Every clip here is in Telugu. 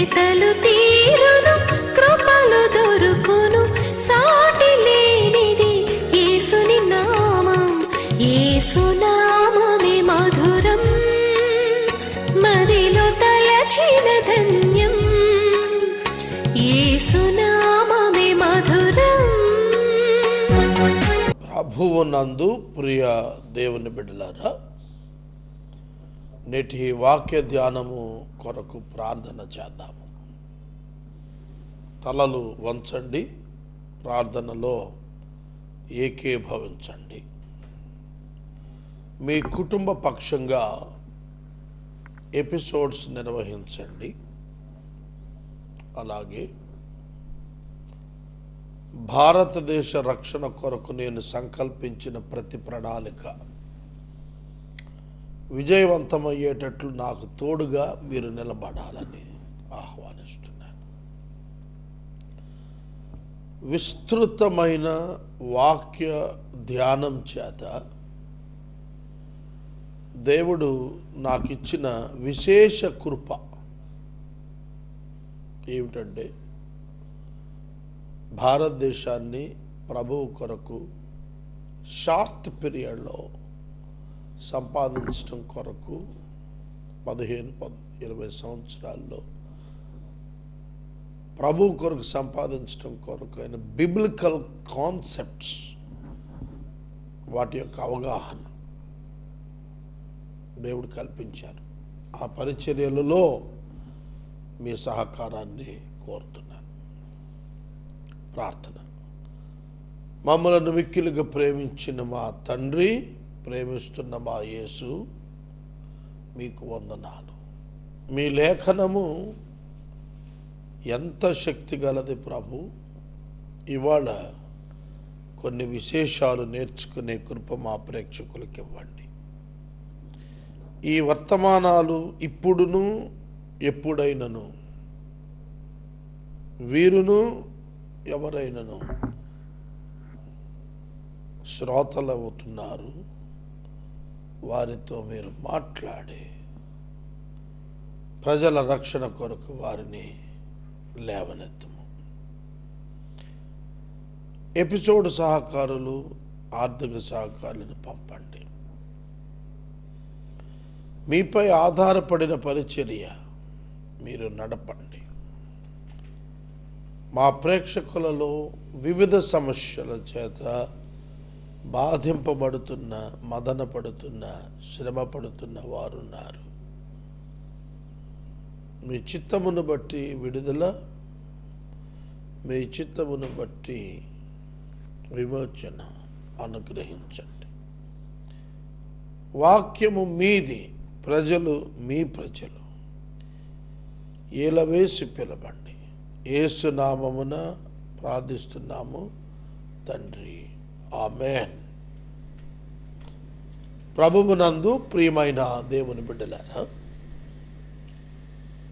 వెతలు తీరును, కృపలు దొరుకును, సాటి లేనిది యేసుని నామం. యేసునామమే మధురం, మదిలో తలచిన ధన్యం. యేసునామమే మధురం. ప్రభువునందు ప్రియ దేవుని బిడ్డలారా, నేటి వాక్య ధ్యానము కొరకు ప్రార్థన చేద్దాము. తలలు వంచండి, ప్రార్థనలో ఏకీభవించండి. మీ కుటుంబ పక్షంగా ఎపిసోడ్స్ నిర్వహించండి. అలాగే భారతదేశ రక్షణ కొరకు నేను సంకల్పించిన ప్రతి ప్రణాళిక విజయవంతమయ్యేటట్లు నాకు తోడుగా మీరు నిలబడాలని ఆహ్వానిస్తున్నాను. విస్తృతమైన వాక్య ధ్యానం చేత దేవుడు నాకు ఇచ్చిన విశేష కృప ఏమిటంటే, భారతదేశాన్ని ప్రభువు కొరకు షార్ట్ పీరియడ్లో సంపాదించడం కొరకు 15-20 సంవత్సరాల్లో ప్రభు కొరకు సంపాదించడం కొరకు అయిన బిబ్లికల్ కాన్సెప్ట్స్, వాటి యొక్క అవగాహన దేవుడు కల్పించారు. ఆ పరిచర్యలలో మీ సహకారాన్ని కోరుతున్నాను. ప్రార్థన. మమ్మలను మిక్కిలిగా ప్రేమించిన మా తండ్రి, ప్రేమిస్తున్న మా యేసు, మీకు వందనాలు. మీ లేఖనము ఎంత శక్తి గలది ప్రభు. ఇవాళ కొన్ని విశేషాలు నేర్చుకునే కృప మా ప్రేక్షకులకి ఇవ్వండి. ఈ వర్తమానాలు ఇప్పుడును ఎప్పుడైనను వీరును ఎవరైనను శ్రోతలవుతున్నారు. వారితో మీరు మాట్లాడి ప్రజల రక్షణ కొరకు వారిని లేవనెత్తము. ఎపిసోడ్ సహకారులు, ఆర్థిక సహకారులను పంపండి. మీపై ఆధారపడిన పరిచర్య మీరు నడపండి. మా ప్రేక్షకులలో వివిధ సమస్యల చేత బాధింపబడుతున్న, మదన పడుతున్న, శ్రమ పడుతున్న వారున్నారు. మీ చిత్తమును బట్టి విడుదల, మీ చిత్తమును బట్టి విమోచన అనుగ్రహించండి. వాక్యము మీది, ప్రజలు మీ ప్రజలు. ఏలవేసి పిలవండి. యేసు నామమున ప్రార్థిస్తున్నాము తండ్రి, ఆమేన్. ప్రభువునందు ప్రియమైన దేవుని బిడ్డలారా,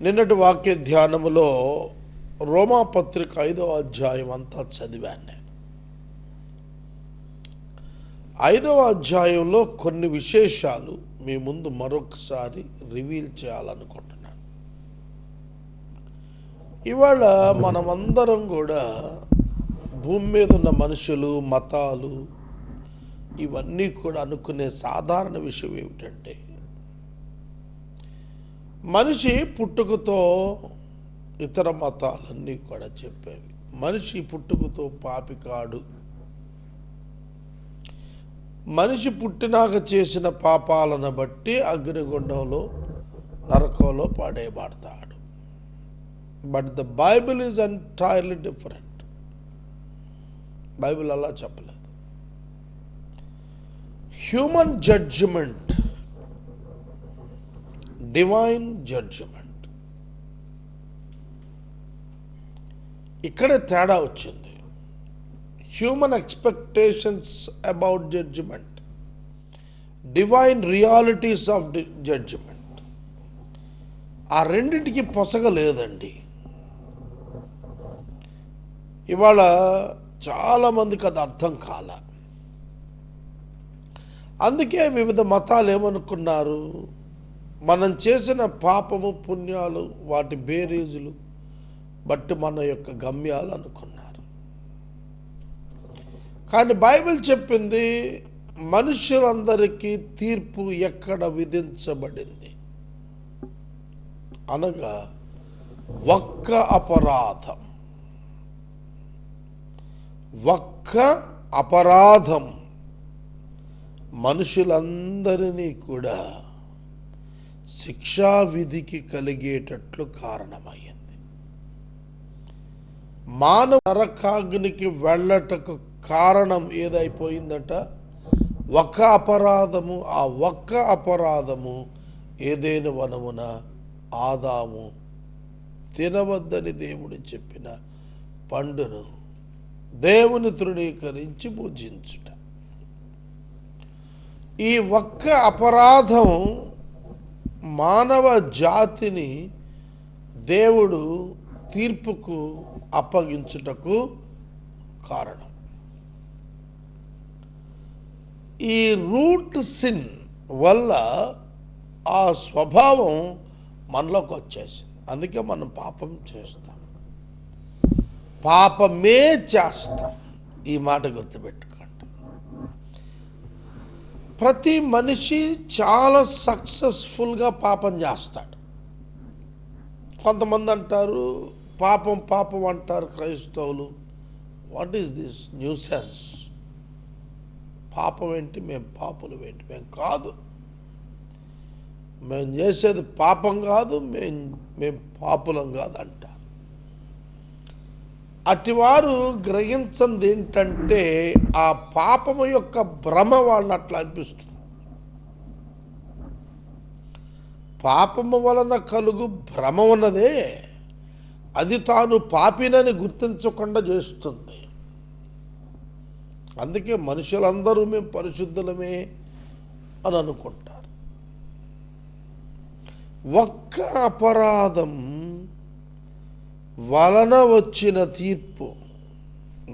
నిన్నటి వాక్య ధ్యానములో రోమాపత్రిక 5వ అధ్యాయం అంతా చదివాను నేను. 5వ అధ్యాయంలో కొన్ని విశేషాలు మీ ముందు మరొకసారి రివీల్ చేయాలనుకుంటున్నాను. ఇవాళ మనమందరం కూడా భూమి మీద ఉన్న మనుషులు, మతాలు, ఇవన్నీ కూడా అనుకునే సాధారణ విషయం ఏమిటంటే, మనిషి పుట్టుకతో ఇతర మతాలన్నీ కూడా చెప్పేవి. మనిషి పుట్టుకతో పాపి కాడు. మనిషి పుట్టినాక చేసిన పాపాలను బట్టి అగ్నిగుండంలో, నరకంలో పడేయబడతాడు. But the Bible is entirely different. Bible అలా చెప్పలేదు. హ్యూమన్ జడ్జిమెంట్, డివైన్ జడ్జిమెంట్, ఇక్కడే తేడా వచ్చింది. Human expectations about judgment, divine realities of judgment, ఆ రెండింటికి పొసగ లేదండి. ఇవాళ చాలామందికి అది అర్థం కాల. అందుకే వివిధ మతాలు ఏమనుకున్నారు, మనం చేసిన పాపము పుణ్యాలు వాటి బేరీజులు బట్టి మన యొక్క గమ్యాలు అనుకున్నారు. కానీ బైబిల్ చెప్పింది మనుషులందరికీ తీర్పు ఎక్కడ విధించబడింది అనగా ఒక్క అపరాధం మనుషులందరినీ కూడా శిక్షా విధికి కలిగేటట్లు కారణమయ్యింది. మానవ నరకాగ్నికి వెళ్ళటకు కారణం ఏదైపోయిందట? ఒక్క అపరాధము. ఆ ఒక్క అపరాధము ఏదైనా వనమున ఆదాము తినవద్దని దేవుడు చెప్పిన పండును దేవుని తృణీకరించి పూజించుట. ఈ ఒక్క అపరాధం మానవ జాతిని దేవుడు తీర్పుకు అప్పగించుటకు కారణం. ఈ రూట్ సిన్ వల్ల ఆ స్వభావం మనలోకి వచ్చేసింది. అందుకే మనం పాపం చేస్తాం, పాపమే చేస్తాం. ఈ మాట గుర్తుపెట్టుకోండి. ప్రతి మనిషి చాలా సక్సెస్ఫుల్గా పాపం చేస్తాడు. కొంతమంది అంటారు పాపం పాపం అంటారు క్రైస్తవులు. What is this new sense? పాపం ఏంటి, మేము పాపులు ఏంటి? మేము కాదు, మేము చేసేది పాపం కాదు, మేము పాపులం కాదు అంటారు. అటివారు గ్రహించింది ఏంటంటే ఆ పాపము యొక్క భ్రమ వాళ్ళని అట్లా అనిపిస్తుంది. పాపము వలన కలుగు భ్రమ ఉన్నదే అది తాను పాపినని గుర్తించకుండా చేస్తుంది. అందుకే మనుషులందరూ మేము పరిశుద్ధులమే అని అనుకుంటారు. ఒక్క అపరాధం వలన వచ్చిన తీర్పు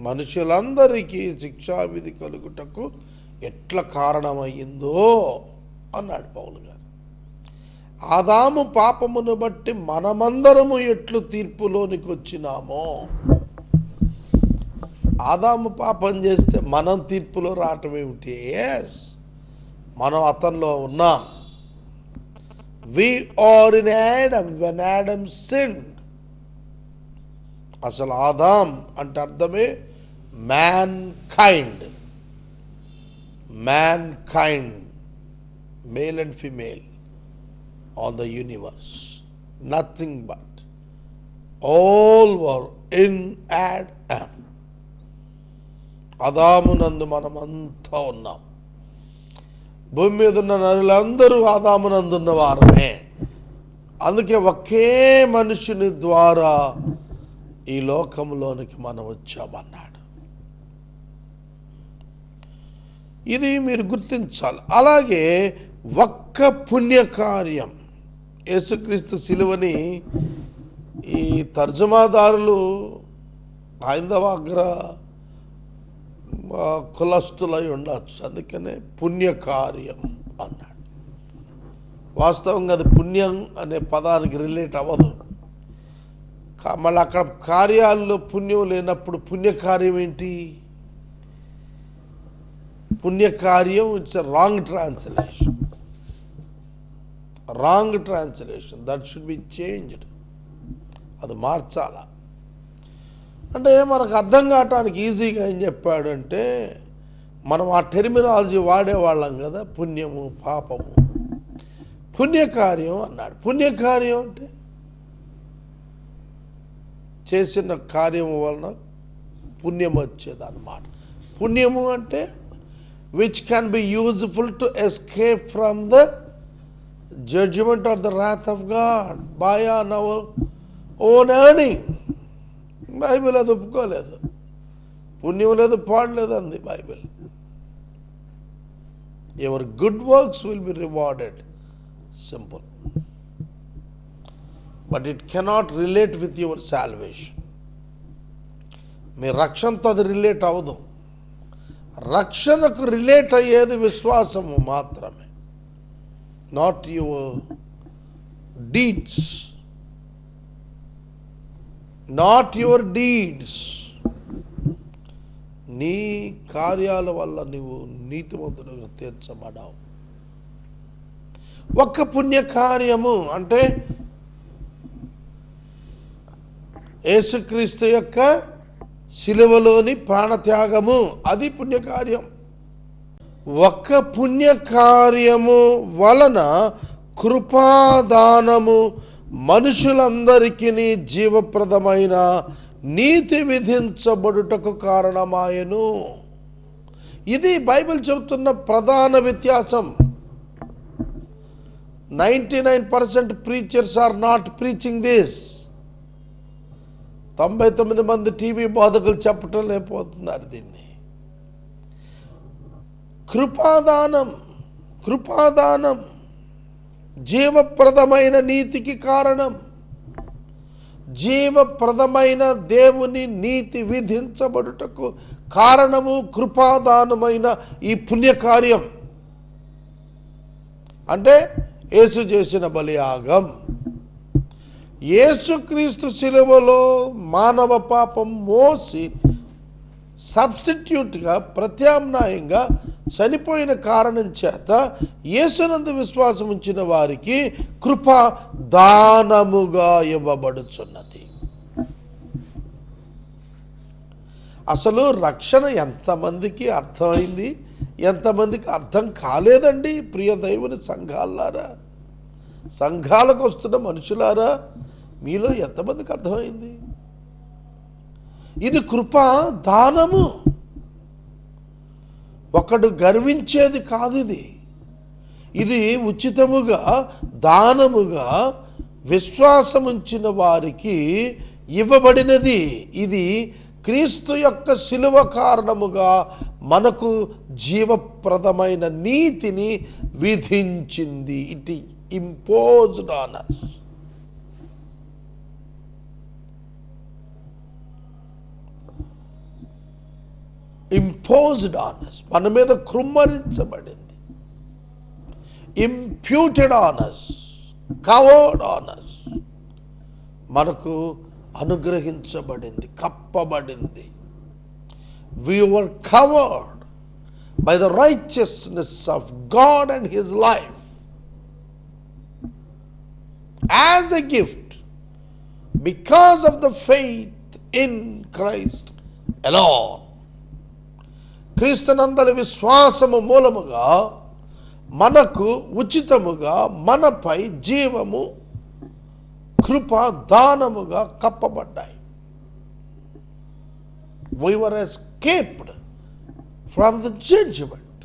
మనుషులందరికీ శిక్షావిధి కలుగుటకు ఎట్లా కారణమయ్యిందో అన్నాడు పౌలు గారు. ఆదాము పాపమును బట్టి మనమందరము ఎట్లు తీర్పులోనికి వచ్చినామో, ఆదాము పాపం చేస్తే మనం తీర్పులో రావటం ఏమిటి? ఎస్, మనం అతనిలో ఉన్నాం. We are in Adam when Adam sinned. అసలు ఆదాం అంటే అర్థమే mankind. Male and female on the universe, nothing but all were in Adam. ఆదామునందు మనమంతా ఉన్నాం. భూమి మీద ఉన్న నరులందరూ ఆదామునందున్న వారమే. అందుకే ఒకే మనుషుని ద్వారా ఈ లోకంలోనికి మనం వచ్చామన్నాడు. ఇది మీరు గుర్తించాలి. అలాగే ఒక్క పుణ్యకార్యం, యేసుక్రీస్తు శిలువని ఈ తర్జుమాదారులు హైందవాగ్ర కులస్తులై ఉండొచ్చు, అందుకనే పుణ్యకార్యం అన్నాడు. వాస్తవంగా అది పుణ్యం అనే పదానికి రిలేట్ అవ్వదు. మళ్ళీ అక్కడ కార్యాల్లో పుణ్యం లేనప్పుడు పుణ్యకార్యం ఏంటి? పుణ్యకార్యం it's a wrong translation. That should be changed. అది మార్చాలా. అంటే మనకు అర్థం కావటానికి ఈజీగా ఏం చెప్పాడంటే, మనం ఆ టెర్మినాలజీ వాడేవాళ్ళం కదా, పుణ్యము పాపము. పుణ్యకార్యం అన్నాడు. పుణ్యకార్యం అంటే చేసిన కార్యము వలన పుణ్యం వచ్చేది అన్నమాట. పుణ్యము అంటే which can be useful to escape from the judgment of the wrath of God by on our own earning. Bible అది ఒప్పుకోలేదు. పుణ్యం లేదు, పాడలేదు అంది Bible. Your good works will be rewarded, simple. But it cannot relate with your salvation. మీ రక్షణతో అది రిలేట్ అవ్వదు. రక్షణకు రిలేట్ అయ్యేది విశ్వాసము మాత్రమే, not your deeds. Not your deeds. నీ కార్యాల వల్ల నీవు నీతిమంతుడుగా తీర్చబడావు. ఒక్క పుణ్యకార్యము అంటే యేసుక్రీస్తు యొక్క శిలువలోని ప్రాణత్యాగము, అది పుణ్యకార్యం. ఒక్క పుణ్యకార్యము వలన కృపాదానము మనుషులందరికీ జీవప్రదమైన నీతి విధించబడుటకు కారణమాయెను. ఇది బైబిల్ చెబుతున్న ప్రధాన వ్యత్యాసం. 99% preachers are not preaching this. 99 మంది టీవీ బోధకులు చెప్పటం లేకపోతున్నారు దీన్ని. కృపాదానం జీవప్రదమైన నీతికి కారణం. జీవప్రదమైన దేవుని నీతి విధించబడుటకు కారణము కృపాదానమైన ఈ పుణ్యకార్యం. అంటే యేసు చేసిన బలియాగం. యేసుక్రీస్తు శిలువలో మానవ పాపం మోసి సబ్స్టిట్యూట్గా, ప్రత్యామ్నాయంగా చనిపోయిన కారణం చేత యేసునందు విశ్వాసం ఉంచిన వారికి కృప దానముగా ఇవ్వబడుచున్నది. అసలు రక్షణ ఎంతమందికి అర్థమైంది, ఎంతమందికి అర్థం కాలేదండి? ప్రియ దైవుని సంఘాలారా, సంఘాలకు వస్తున్న మనుషులారా, మీలో ఎంతమందికి అర్థమైంది? ఇది కృపా దానము. ఒకడు గర్వించేది కాదు. ఇది ఉచితముగా, దానముగా విశ్వాసముంచిన వారికి ఇవ్వబడినది. ఇది క్రీస్తు యొక్క శిలువ కారణముగా మనకు జీవప్రదమైన నీతిని విధించింది. It imposed on us. Imposed on us, మన మీద కృమ్మరించబడింది. Imputed on us, covered on us, మనకు అనుగ్రహించబడింది, కప్పబడింది. We were covered by the righteousness of God and His life as a gift because of the faith in Christ alone. క్రీస్తునందలి విశ్వాసము మూలముగా మనకు ఉచితముగా మనపై జీవము, కృప దానముగా కప్పబడ్డాయి. We were escaped from the judgment.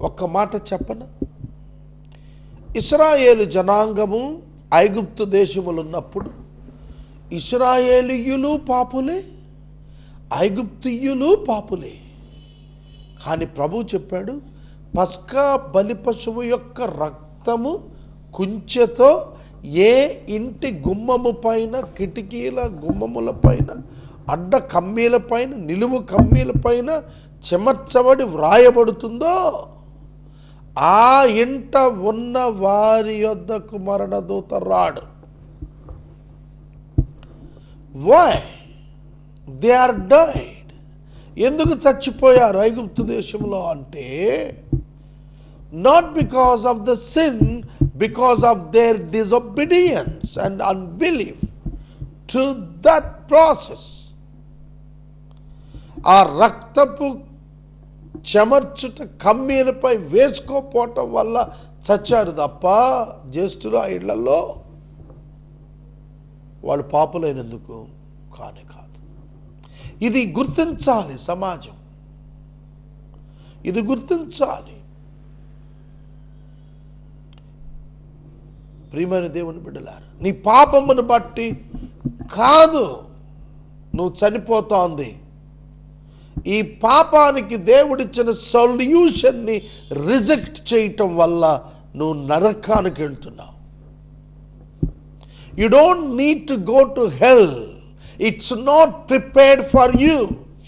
ఒక్క మాట చెప్పన, ఇశ్రాయేలు జనాంగము ఐగుప్తు దేశములు ఉన్నప్పుడు ఇశ్రాయేలీయులు పాపులే, ఐగుప్తీయులు పాపులే. కానీ ప్రభు చెప్పాడు, పస్కా బలి పశువు యొక్క రక్తము కుంచెతో ఏ ఇంటి గుమ్మము పైన, కిటికీల గుమ్మముల పైన, అడ్డ కమ్మీల పైన, నిలువు కమ్మీల పైన చెమర్చబడి వ్రాయబడుతుందో ఆ ఇంట ఉన్న వారి యొద్దకు మరణదూత రాడు. Why they are died. ఎందుకు చచ్చిపోయారు ఐగుప్తు దేశంలో అంటే, not because of the sin, because of their disobedience and unbelief to that process. ఆ రక్తపు చెమర్చుట కమ్మీలపై వేసుకోపోవటం వల్ల చచ్చారు తప్ప జ్యేష్ఠులు ఆ ఇళ్లలో వాళ్ళు పాపులైనందుకు కానే కాదు. ఇది గుర్తించాలి సమాజం, ఇది గుర్తించాలి. ప్రియమైన దేవుని బిడ్డలారా, నీ పాపమును బట్టి కాదు నువ్వు చనిపోతోంది. ఈ పాపానికి దేవుడిచ్చిన సొల్యూషన్ని రిజెక్ట్ చేయటం వల్ల నువ్వు నరకానికి వెళ్తున్నావు. You don't need to go to hell. It's not prepared for you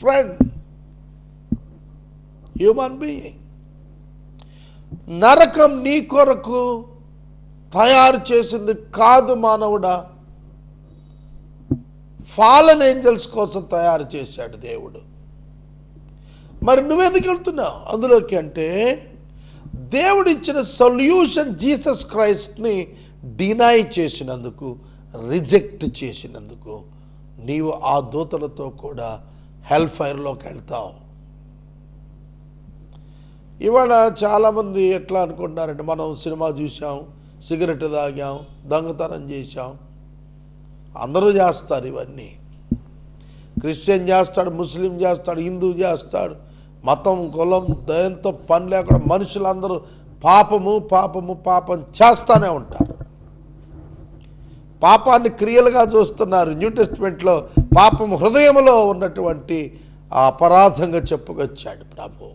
friend, human being. నరకం నీ కొరకు తయారు చేసింది కాదు మానవుడా. ఫాలన్ ఏంజల్స్ కోసం తయారు చేశాడు దేవుడు. మరి నువ్వెందుకు వెళ్తున్నావు అందులోకి అంటే, దేవుడు ఇచ్చిన సొల్యూషన్ జీసస్ క్రైస్ట్ని డినై చేసినందుకు, రిజెక్ట్ చేసినందుకు నీవు ఆ దూతలతో కూడా హెల్ ఫైర్లోకి వెళ్తావు. ఇవాళ చాలామంది ఎట్లా అనుకుంటున్నారంటే, మనం సినిమా చూసాం, సిగరెట్ తాగాం, దొంగతనం చేశాం, అందరూ చేస్తారు ఇవన్నీ. క్రిస్టియన్ చేస్తాడు, ముస్లిం చేస్తాడు, హిందూ చేస్తాడు, మతం కులం దయంతో పని లేకుండా మనుషులందరూ పాపం చేస్తూనే ఉంటారు. పాపాన్ని క్రియలుగా చూస్తున్నారు. న్యూ టెస్ట్మెంట్లో పాపం హృదయంలో ఉన్నటువంటి అపరాధంగా చెప్పుకొచ్చాడు ప్రభు.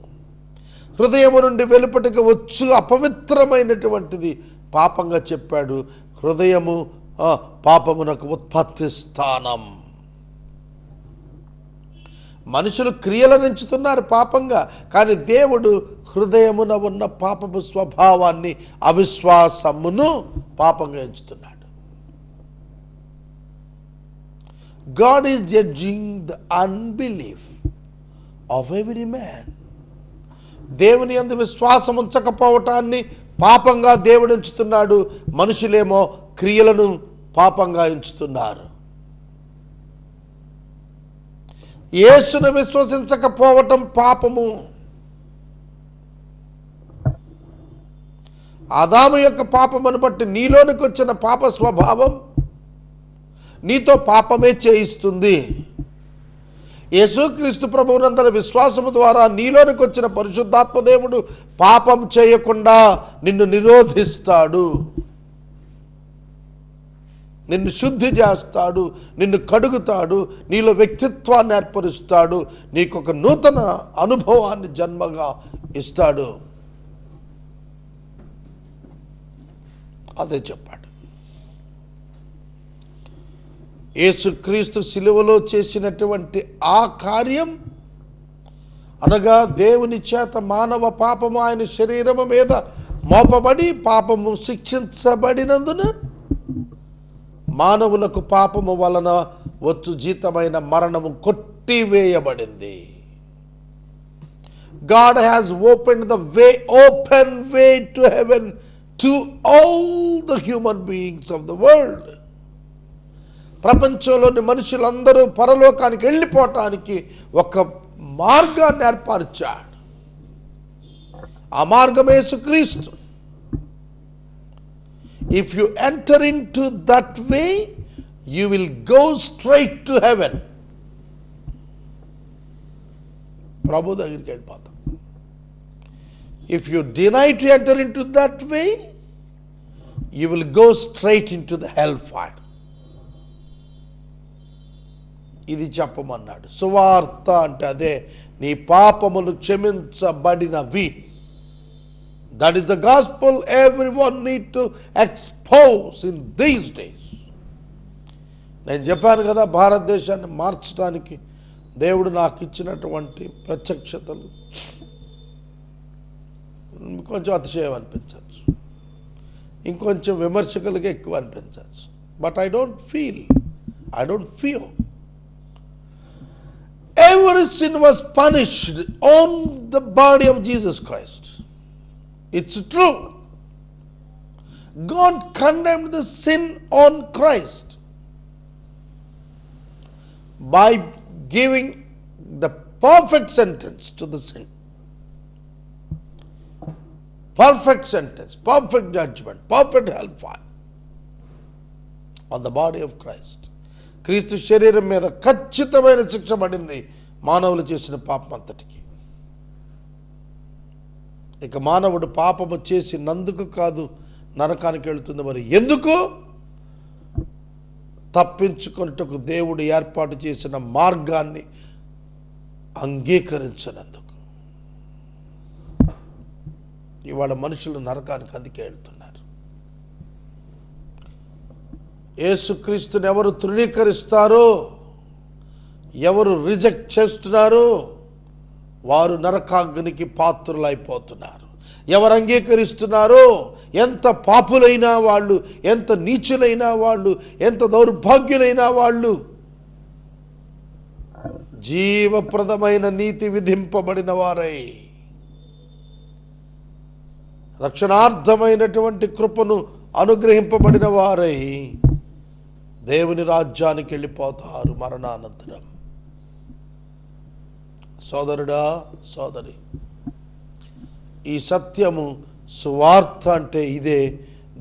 హృదయము నుండి వెలుపటికి వచ్చు అపవిత్రమైనటువంటిది పాపంగా చెప్పాడు. హృదయము పాపమునకు ఉత్పత్తి స్థానం. మనుషులు క్రియలను ఎంచుతున్నారు పాపంగా, కానీ దేవుడు హృదయమున ఉన్న పాపపు స్వభావాన్ని, అవిశ్వాసమును పాపంగా ఎంచుతున్నాడు. God is judging the unbelief of every man. దేవుని యందు విశ్వాసం ఉంచకపోవటాన్ని పాపంగా దేవుడు ఎంచుతున్నాడు. మనుషులేమో క్రియలను పాపంగా ఎంచుతున్నారు. యేసును విశ్వసించకపోవటం పాపము. ఆదాము యొక్క పాపమును బట్టి నీలోనికి వచ్చిన పాప స్వభావం నీతో పాపమే చేయిస్తుంది. యేసుక్రీస్తు ప్రభువునందరి విశ్వాసము ద్వారా నీలోనికి వచ్చిన పరిశుద్ధాత్మ దేవుడు పాపం చేయకుండా నిన్ను నిరోధిస్తాడు, నిన్ను శుద్ధి చేస్తాడు, నిన్ను కడుగుతాడు, నీలో వ్యక్తిత్వాన్ని ఏర్పరుస్తాడు, నీకు ఒక నూతన అనుభవాన్ని జన్మగా ఇస్తాడు. అదే చెప్పాడు. యేసుక్రీస్తు శిలువలో చేసినటువంటి ఆ కార్యం అనగా దేవుని చేత మానవ పాపము ఆయన శరీరము మీద మోపబడి పాపము శిక్షించబడినందున మానవులకు పాపము వలన వచ్చు జీతమైన మరణము కొట్టివేయబడింది. God has opened the way, open way to heaven to all the human beings of the world. ప్రపంచంలోని మనుషులందరూ పరలోకానికి వెళ్ళిపోవటానికి ఒక మార్గాన్ని ఏర్పరిచాడు. ఆ మార్గమే యేసుక్రీస్తు. If you enter into that way, you will go straight to heaven. ప్రభు దగ్గరికి వెళ్ళిపోతాం. If you deny to enter into that way, you will go straight into the hellfire. ఇది చెప్పమన్నాడు. సువార్త అంటే అదే, నీ పాపములు క్షమించబడినవి. That is the gospel everyone need to expose in these days. నేను చెప్పాను కదా, భారతదేశాన్ని మార్చడానికి దేవుడు నాకు ఇచ్చినటువంటి ప్రత్యక్షతలు కొంచెం అతిశయం అనిపించవచ్చు, ఇంకొంచెం విమర్శకులకి ఎక్కువ అనిపించవచ్చు. But I don't fear. Every sin was punished on the body of Jesus Christ. It's true. God condemned the sin on Christ by giving the perfect sentence to the sin. Perfect sentence, perfect judgment, perfect hellfire on the body of Christ. క్రీస్తు శరీరం మీద ఖచ్చితమైన శిక్ష పడింది మానవులు చేసిన పాపం అంతటికి. ఇక మానవుడు పాపము చేసినందుకు కాదు నరకానికి వెళుతుంది. మరి ఎందుకు? తప్పించుకొనుటకు దేవుడు ఏర్పాటు చేసిన మార్గాన్ని అంగీకరించినందుకు. ఇవాళ మనుషులు నరకానికి అందుకే వెళ్తున్నారు. యేసుక్రీస్తుని ఎవరు తృణీకరిస్తారో, ఎవరు రిజెక్ట్ చేస్తున్నారో వారు నరకాగ్నికి పాత్రులైపోతున్నారు. ఎవరు అంగీకరిస్తున్నారో, ఎంత పాపులైనా వాళ్ళు, ఎంత నీచులైనా వాళ్ళు, ఎంత దౌర్భాగ్యులైనా వాళ్ళు జీవప్రదమైన నీతి విధింపబడిన వారై, రక్షణార్థమైనటువంటి కృపను అనుగ్రహింపబడిన వారై దేవుని రాజ్యానికి వెళ్ళిపోతారు మరణానంతరం. సోదరుడా, సోదరి, ఈ సత్యము సువార్త అంటే ఇదే.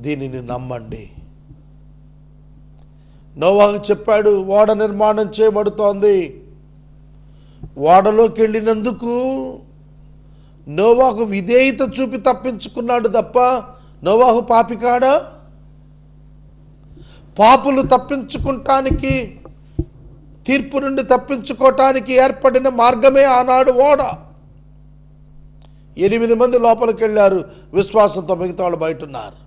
దీనిని నమ్మండి. నోవాహు చెప్పాడు, ఓడ నిర్మాణం చేయబడుతోంది. ఓడలోకి వెళ్ళినందుకు నోవాహు విధేయత చూపి తప్పించుకున్నాడు తప్ప నోవాహు పాపికాడా? పాపులు తప్పించుకుంటానికి, తీర్పు నుండి తప్పించుకోవటానికి ఏర్పడిన మార్గమే ఆనాడు ఓడ. 8 మంది లోపలికి వెళ్ళారు, విశ్వాసంతో మిగతా వాళ్ళు బయట ఉన్నారు,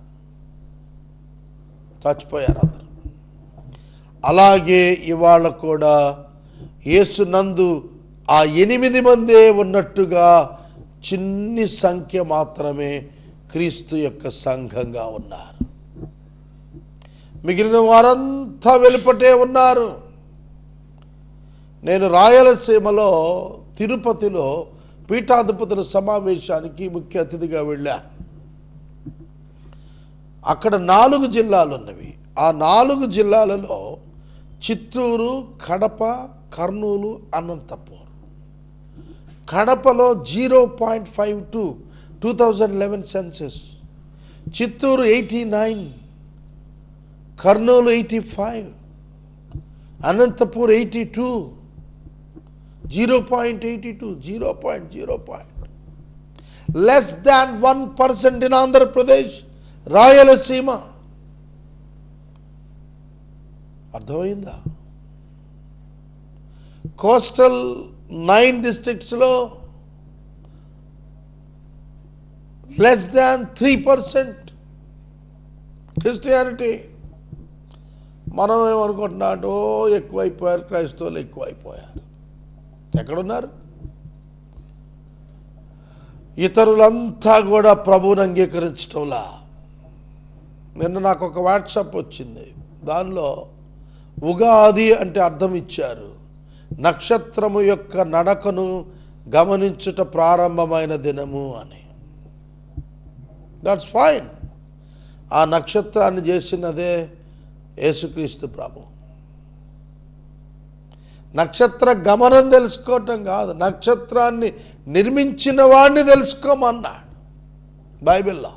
చచ్చిపోయారు అందరు. అలాగే ఇవాళ కూడా యేసునందు ఆ 8 మందే ఉన్నట్టుగా చిన్ని సంఖ్య మాత్రమే క్రీస్తు యొక్క సంఘంగా ఉన్నారు. మిగిలిన వారంతా వెలుపటే ఉన్నారు. నేను రాయలసీమలో తిరుపతిలో పీఠాధిపతుల సమావేశానికి ముఖ్య అతిథిగా వెళ్ళా. అక్కడ 4 జిల్లాలు ఉన్నవి. ఆ 4 జిల్లాలలో చిత్తూరు, కడప, కర్నూలు, అనంతపూర్. కడపలో 0.52 2011 census, Chittoor 89, Kurnool 85, Anantapur 82, 0.82, 0.0. less than 1% in Andhra Pradesh, Rayalaseema. అర్థమైందా? కోస్టల్ 9 డిస్ట్రిక్ట్స్లో less than 3% క్రిస్టియానిటీ. మనం ఏమనుకుంటున్నాం, ఎక్కువైపోయారు, క్రైస్తవులు ఎక్కువైపోయారు. ఎక్కడున్నారు? ఇతరులంతా కూడా ప్రభువుని అంగీకరించటంలా. నిన్న నాకు ఒక వాట్సాప్ వచ్చింది, దానిలో ఉగాది అంటే అర్థం ఇచ్చారు, నక్షత్రము యొక్క నడకను గమనించుట ప్రారంభమైన దినము అని. That's fine. ఆ నక్షత్రాన్ని చేసినదే యేసుక్రీస్తు ప్రభు. నక్షత్ర గమనం తెలుసుకోవటం కాదు, నక్షత్రాన్ని నిర్మించిన వాడిని తెలుసుకోమన్నాడు బైబిల్లో.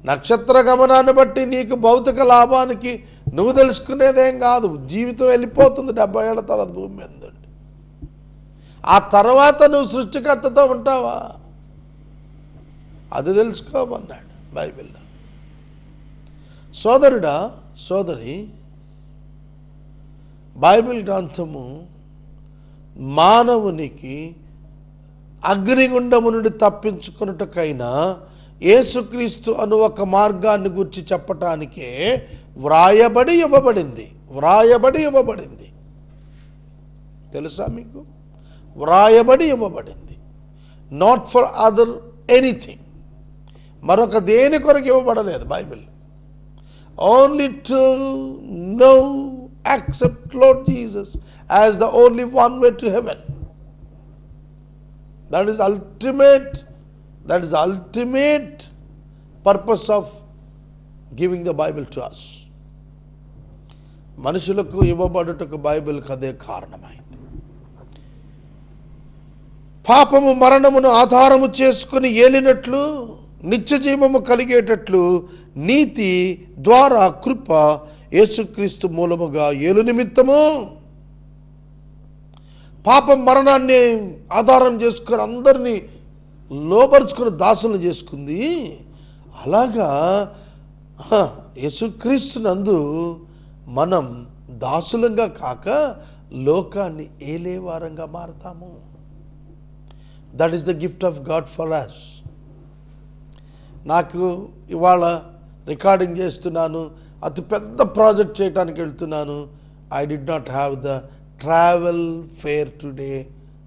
నక్షత్ర గమనాన్ని బట్టి నీకు భౌతిక లాభానికి నువ్వు తెలుసుకునేదేం కాదు. జీవితం వెళ్ళిపోతుంది 70 ఏళ్ల తర్వాత భూమి మీద నుండి. ఆ తర్వాత నువ్వు సృష్టికర్తతో ఉంటావా? అది తెలుసుకోమన్నాడు బైబిల్లో. సోదరుడా, సోదరి, బైబిల్ గ్రంథము మానవునికి అగ్నిగుండము నుండి తప్పించుకున్నట్టుకైనా యేసుక్రీస్తు అను ఒక మార్గాన్ని గురించి చెప్పటానికే వ్రాయబడి ఇవ్వబడింది. తెలుసా మీకు? వ్రాయబడి ఇవ్వబడింది. Not for other anything. మరొక దేని కొరకు ఇవ్వబడలేదు Bible. Only to know, accept Lord Jesus as the only one way to heaven. That is ultimate purpose of giving the Bible to us. మనుషులకు ఇవ్వబడుటకు బైబిల్కి అదే కారణమైంది. పాపము మరణమును ఆధారము చేసుకుని ఏలినట్లు, నిత్య జీవము కలిగేటట్లు నీతి ద్వారా కృప యేసుక్రీస్తు మూలముగా ఏలు నిమిత్తము పాపం మరణాన్ని ఆధారం చేసుకుని అందరినీ లోపరుచుకుని దాసులను చేసుకుంది. అలాగా యేసుక్రీస్తునందు మనం దాసులంగా కాక లోకాన్ని ఏలేవారంగా మారతాము. That is the gift of God for us. నాకు ఇవాళ రికార్డింగ్ చేస్తున్నాను, అతి పెద్ద ప్రాజెక్ట్ చేయడానికి వెళ్తున్నాను. I did not have the travel fare today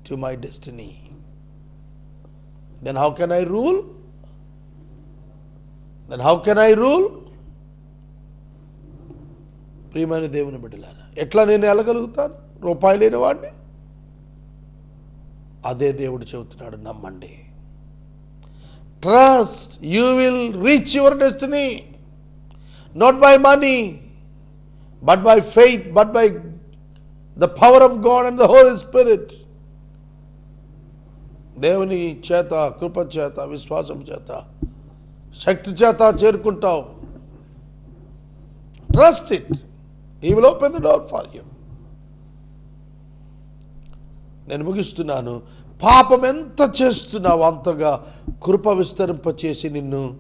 to my destiny. Then how can I rule? ప్రియమైన దేవుని బిడ్డలారా, ఎట్లా నేను వెళ్ళగలుగుతాను? రూపాయి లేని వాడిని. అదే దేవుడు చెబుతున్నాడు, నమ్మండి. Trust, you will reach your destiny, not by money but by faith, but by the power of God and the Holy Spirit. దేవుని చేత, కృప చేత, విశ్వాసం చేత, శక్తి చేత చేరుకుంటావు. Trust it, he will open the door for you. నేను ముగిస్తున్నాను. పాపం ఎంత చేస్తున్నావు అంతగా కృప విస్తరింపచేసి నిన్ను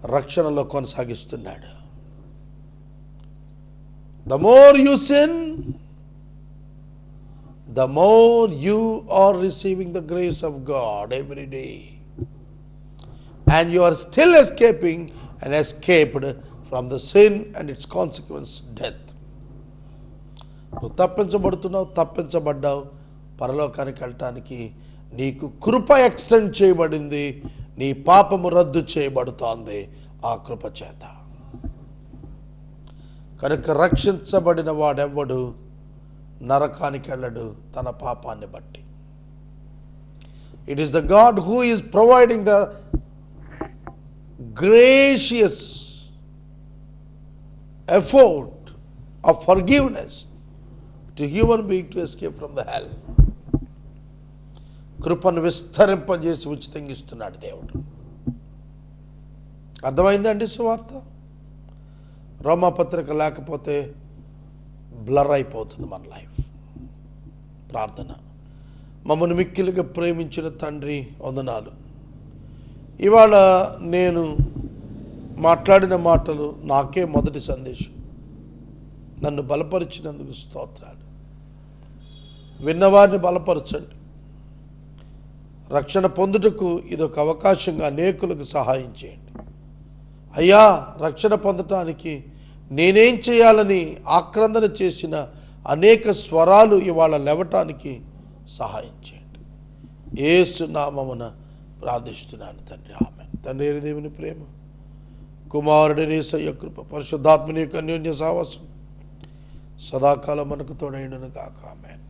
రక్షణలో కొనసాగిస్తున్నాడు. The more you sin, the more you are receiving the grace of God every day, and you are still escaping and escaped from the sin and its consequence, death. నువ్వు తప్పించబడ్డావు. పరలోకానికి వెళ్ళటానికి నీకు కృప ఎక్స్టెండ్ చేయబడింది. నీ పాపము రద్దు చేయబడుతోంది ఆ కృప చేత. కనుక రక్షించబడిన వాడెవ్వడు నరకానికి వెళ్ళడు తన పాపాన్ని బట్టి. It is the God who is providing the gracious ఎఫోర్ట్ of forgiveness to human being to escape from the hell. కృపను విస్తరింపజేసి ఉచితంగా ఇస్తున్నాడు దేవుడు. అర్థమైందండి సువార్త? రోమాపత్రిక లేకపోతే బ్లర్ అయిపోతుంది మన లైఫ్. ప్రార్థన. మమ్మల్ని మిక్కిలిగా ప్రేమించిన తండ్రి, వందనాలు. ఇవాళ నేను మాట్లాడిన మాటలు నాకే మొదటి సందేశం. నన్ను బలపరిచినందుకు స్తోత్రాలు. విన్నవారిని బలపరచండి. రక్షణ పొందుటకు ఇదొక అవకాశంగా అనేకులకు సహాయం చేయండి. అయ్యా, రక్షణ పొందటానికి నేనేం చేయాలని ఆక్రందన చేసిన అనేక స్వరాలు ఇవాళ లేవటానికి సహాయం చేయండి. యేసు నామమున ప్రార్థిస్తున్నాను తండ్రి, ఆమేన్. తండ్రి దేవుని ప్రేమ, కుమారుడి యేసయ్య కృప, పరిశుద్ధాత్మని యొక్క అన్యోన్య సావాసం సదాకాలం మనకు తోడైండును గాక. ఆమేన్.